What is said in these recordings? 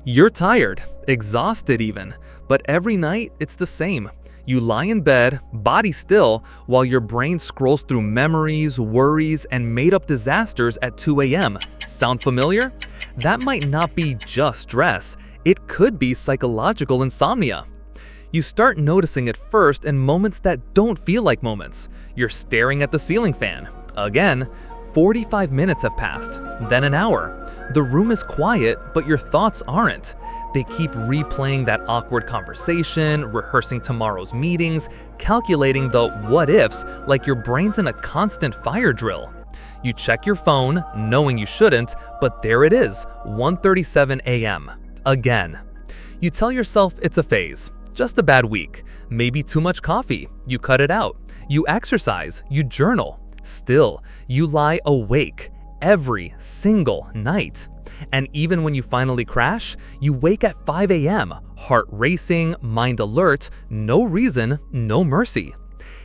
You're tired, exhausted even, but every night it's the same. You lie in bed, body still, while your brain scrolls through memories, worries, and made-up disasters at 2 a.m. Sound familiar? That might not be just stress. It could be psychological insomnia. You start noticing it first in moments that don't feel like moments. You're staring at the ceiling fan. Again, 45 minutes have passed, then an hour. The room is quiet, but your thoughts aren't. They keep replaying that awkward conversation, rehearsing tomorrow's meetings, calculating the what-ifs like your brain's in a constant fire drill. You check your phone, knowing you shouldn't, but there it is, 1:37 a.m. Again. You tell yourself it's a phase, just a bad week, maybe too much coffee. You cut it out. You exercise, you journal. Still, you lie awake every single night. And even when you finally crash, you wake at 5 a.m., heart racing, mind alert, no reason, no mercy.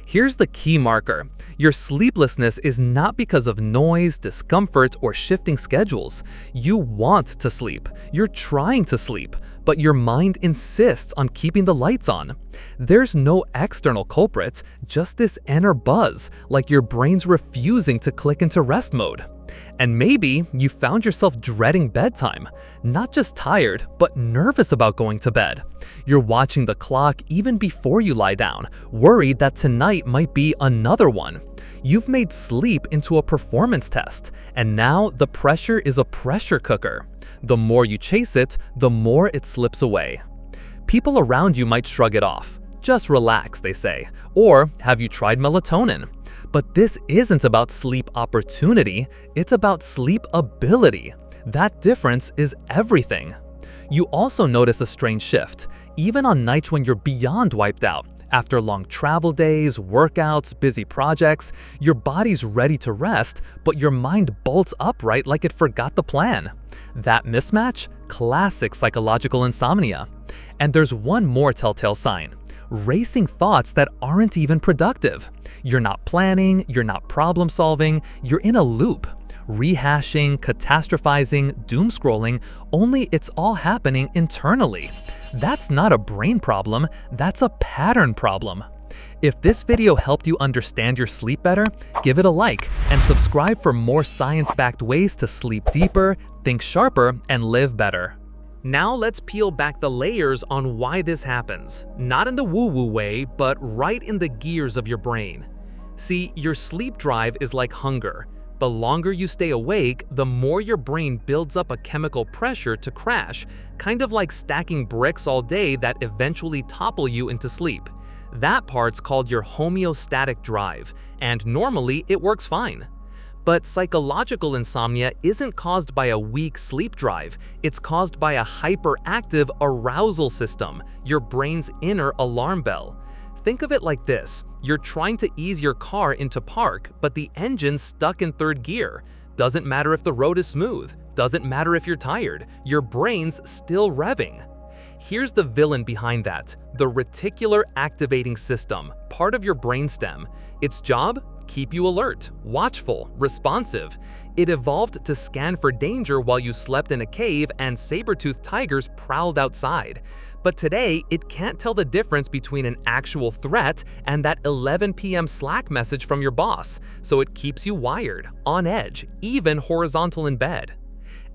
Here's the key marker. Your sleeplessness is not because of noise, discomfort, or shifting schedules. You want to sleep. You're trying to sleep, but your mind insists on keeping the lights on. There's no external culprit, just this inner buzz, like your brain's refusing to click into rest mode. And maybe you found yourself dreading bedtime, not just tired, but nervous about going to bed. You're watching the clock even before you lie down, worried that tonight might be another one. You've made sleep into a performance test, and now the pressure is a pressure cooker. The more you chase it, the more it slips away. People around you might shrug it off. Just relax, they say. Or, have you tried melatonin? But this isn't about sleep opportunity, it's about sleep ability. That difference is everything. You also notice a strange shift, even on nights when you're beyond wiped out. After long travel days, workouts, busy projects, your body's ready to rest, but your mind bolts upright like it forgot the plan. That mismatch? Classic psychological insomnia. And there's one more telltale sign. Racing thoughts that aren't even productive. You're not planning, you're not problem solving, you're in a loop. Rehashing, catastrophizing, doom scrolling, only it's all happening internally. That's not a brain problem, that's a pattern problem. If this video helped you understand your sleep better, give it a like and subscribe for more science-backed ways to sleep deeper, think sharper, and live better. Now let's peel back the layers on why this happens. Not in the woo-woo way, but right in the gears of your brain. See, your sleep drive is like hunger. The longer you stay awake, the more your brain builds up a chemical pressure to crash, kind of like stacking bricks all day that eventually topple you into sleep. That part's called your homeostatic drive, and normally it works fine. But psychological insomnia isn't caused by a weak sleep drive, it's caused by a hyperactive arousal system, your brain's inner alarm bell. Think of it like this. You're trying to ease your car into park, but the engine's stuck in third gear. Doesn't matter if the road is smooth. Doesn't matter if you're tired. Your brain's still revving. Here's the villain behind that. The reticular activating system, part of your brainstem. Its job? Keep you alert, watchful, responsive. It evolved to scan for danger while you slept in a cave and saber-toothed tigers prowled outside. But today, it can't tell the difference between an actual threat and that 11 p.m. Slack message from your boss, so it keeps you wired, on edge, even horizontal in bed.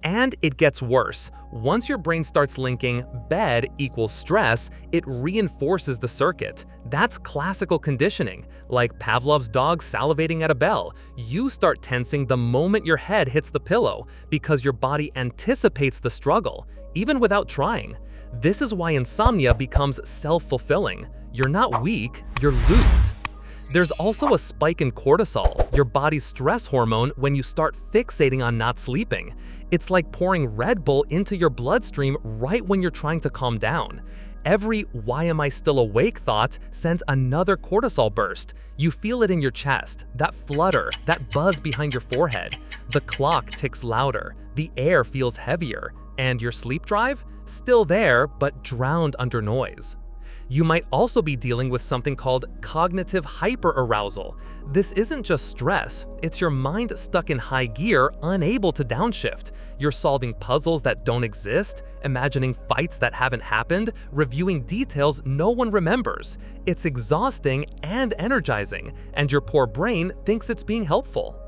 And it gets worse. Once your brain starts linking bed equals stress, it reinforces the circuit. That's classical conditioning, like Pavlov's dog salivating at a bell. You start tensing the moment your head hits the pillow because your body anticipates the struggle, even without trying. This is why insomnia becomes self-fulfilling. You're not weak, you're looped. There's also a spike in cortisol, your body's stress hormone, when you start fixating on not sleeping. It's like pouring Red Bull into your bloodstream right when you're trying to calm down. Every "why am I still awake" thought sends another cortisol burst. You feel it in your chest, that flutter, that buzz behind your forehead. The clock ticks louder, the air feels heavier, and your sleep drive? Still there, but drowned under noise. You might also be dealing with something called cognitive hyperarousal. This isn't just stress, it's your mind stuck in high gear, unable to downshift. You're solving puzzles that don't exist, imagining fights that haven't happened, reviewing details no one remembers. It's exhausting and energizing, and your poor brain thinks it's being helpful.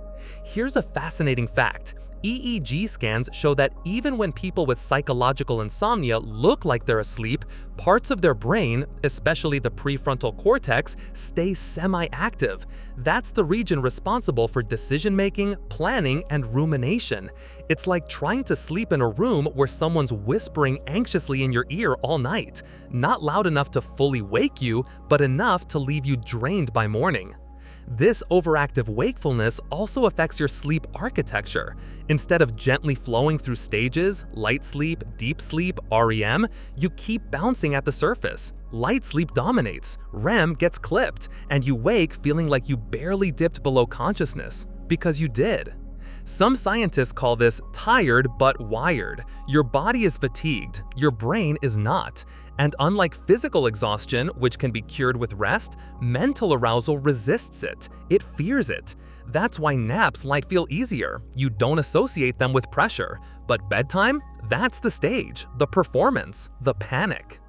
Here's a fascinating fact. EEG scans show that even when people with psychological insomnia look like they're asleep, parts of their brain, especially the prefrontal cortex, stay semi-active. That's the region responsible for decision-making, planning, and rumination. It's like trying to sleep in a room where someone's whispering anxiously in your ear all night. Not loud enough to fully wake you, but enough to leave you drained by morning. This overactive wakefulness also affects your sleep architecture. Instead of gently flowing through stages, light sleep, deep sleep, REM, you keep bouncing at the surface. Light sleep dominates, REM gets clipped, and you wake feeling like you barely dipped below consciousness, because you did. Some scientists call this tired but wired. Your body is fatigued, your brain is not. And unlike physical exhaustion, which can be cured with rest, mental arousal resists it. It fears it. That's why naps might feel easier. You don't associate them with pressure. But bedtime? That's the stage, the performance, the panic.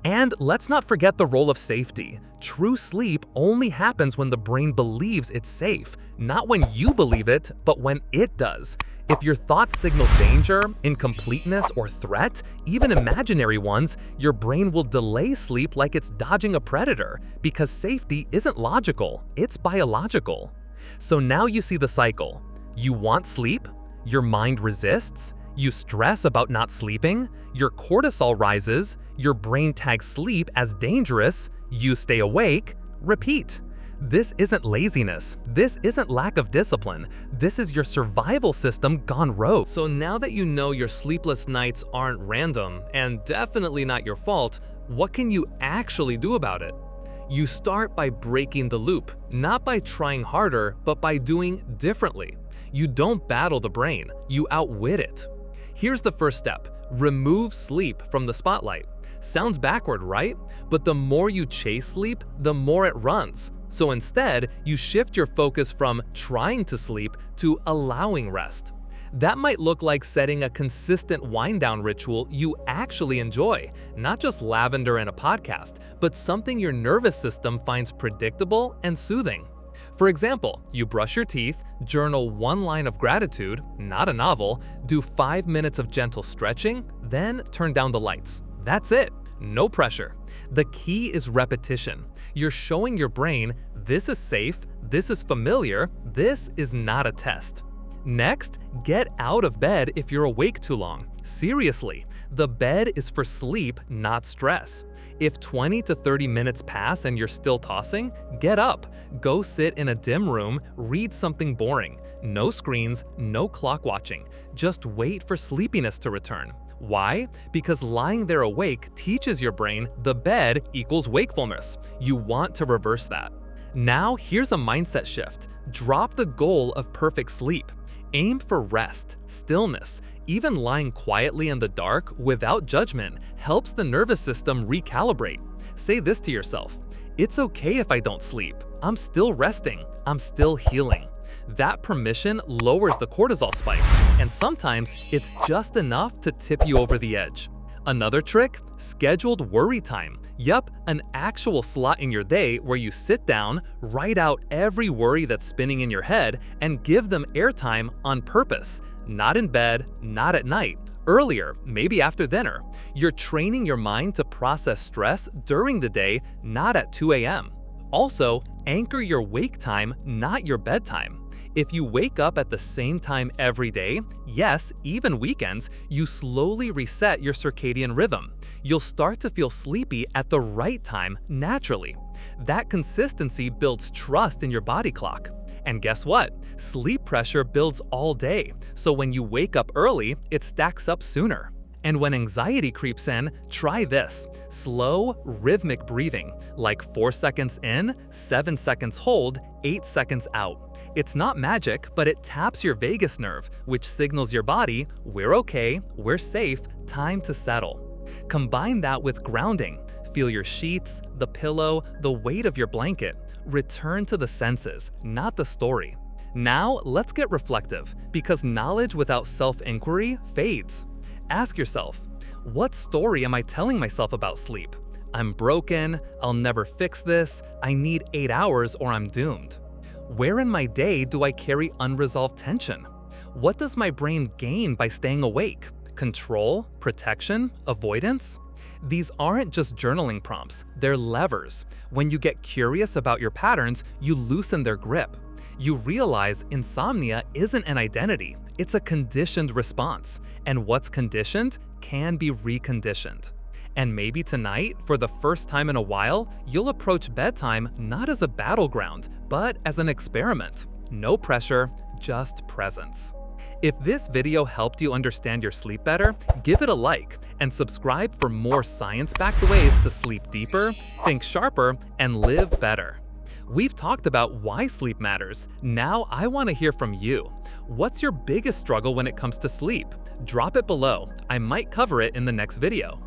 And let's not forget the role of safety. True sleep only happens when the brain believes it's safe, not when you believe it, but when it does. If your thoughts signal danger, incompleteness, or threat, even imaginary ones, your brain will delay sleep like it's dodging a predator, because safety isn't logical, it's biological. So now you see the cycle. You want sleep, your mind resists, you stress about not sleeping, your cortisol rises, your brain tags sleep as dangerous, you stay awake, repeat. This isn't laziness, this isn't lack of discipline, this is your survival system gone rogue. So now that you know your sleepless nights aren't random, and definitely not your fault, what can you actually do about it? You start by breaking the loop, not by trying harder, but by doing differently. You don't battle the brain, you outwit it. Here's the first step. Remove sleep from the spotlight. Sounds backward, right? But the more you chase sleep, the more it runs. So instead, you shift your focus from trying to sleep to allowing rest. That might look like setting a consistent wind-down ritual you actually enjoy, not just lavender and a podcast, but something your nervous system finds predictable and soothing. For example, you brush your teeth, journal one line of gratitude, not a novel, do 5 minutes of gentle stretching, then turn down the lights. That's it. No pressure. The key is repetition. You're showing your brain, this is safe, this is familiar, this is not a test. Next, get out of bed if you're awake too long. Seriously, the bed is for sleep, not stress. If 20 to 30 minutes pass and you're still tossing, get up. Go sit in a dim room, read something boring. No screens, no clock watching. Just wait for sleepiness to return. Why? Because lying there awake teaches your brain the bed equals wakefulness. You want to reverse that. Now, here's a mindset shift. Drop the goal of perfect sleep. Aim for rest, stillness. Even lying quietly in the dark without judgment helps the nervous system recalibrate. Say this to yourself, it's okay if I don't sleep. I'm still resting. I'm still healing. That permission lowers the cortisol spike, and sometimes it's just enough to tip you over the edge. Another trick? Scheduled worry time. Yup, an actual slot in your day where you sit down, write out every worry that's spinning in your head, and give them airtime on purpose. Not in bed, not at night. Earlier, maybe after dinner. You're training your mind to process stress during the day, not at 2 a.m. Also, anchor your wake time, not your bedtime. If you wake up at the same time every day, yes, even weekends, you slowly reset your circadian rhythm. You'll start to feel sleepy at the right time naturally. That consistency builds trust in your body clock. And guess what? Sleep pressure builds all day, so when you wake up early, it stacks up sooner. And when anxiety creeps in, try this. Slow, rhythmic breathing, like 4 seconds in, 7 seconds hold, 8 seconds out. It's not magic, but it taps your vagus nerve, which signals your body, we're okay, we're safe, time to settle. Combine that with grounding. Feel your sheets, the pillow, the weight of your blanket. Return to the senses, not the story. Now, let's get reflective, because knowledge without self-inquiry fades. Ask yourself, what story am I telling myself about sleep? I'm broken, I'll never fix this, I need 8 hours or I'm doomed. Where in my day do I carry unresolved tension? What does my brain gain by staying awake? Control, protection, avoidance? These aren't just journaling prompts, they're levers. When you get curious about your patterns, you loosen their grip. You realize insomnia isn't an identity, it's a conditioned response. And what's conditioned can be reconditioned. And maybe tonight, for the first time in a while, you'll approach bedtime not as a battleground, but as an experiment. No pressure, just presence. If this video helped you understand your sleep better, give it a like and subscribe for more science-backed ways to sleep deeper, think sharper, and live better. We've talked about why sleep matters. Now I want to hear from you. What's your biggest struggle when it comes to sleep? Drop it below. I might cover it in the next video.